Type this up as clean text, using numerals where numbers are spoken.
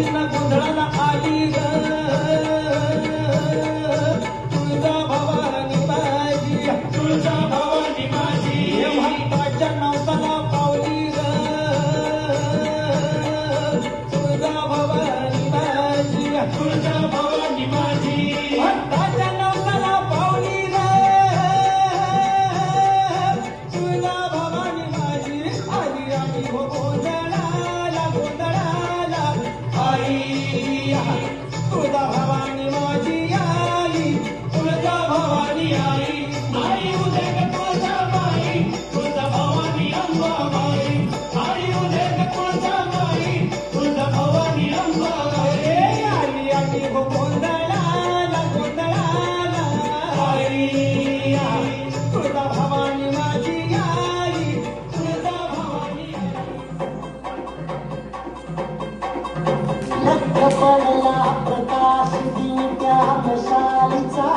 चिन्ह गोंधळाला आली ग तुळजा भवानी माझी तुळजा भवानी माझी भक्ताच्या नवसाला पावली ग तुळजा भवानी माझी तुळजा भवानी माझी भक्ताच्या नवसाला पावली ग तुळजा भवानी माझी आली आली हो गोंधळाला गोंधळाला आई तुळजा भवानी माझी आई तुळजा भवानी आई आई उदे तुळजा बाई तुळजा भवानी अंबाबाई आई उदे तुळजा बाई तुळजा भवानी अंबाबाई आली आली हो गोंधळाला गोंधळाला आई तुळजा भवानी माझी आई तुळजा भवानी लख पडला प्रकाश दिव्या मशालीचा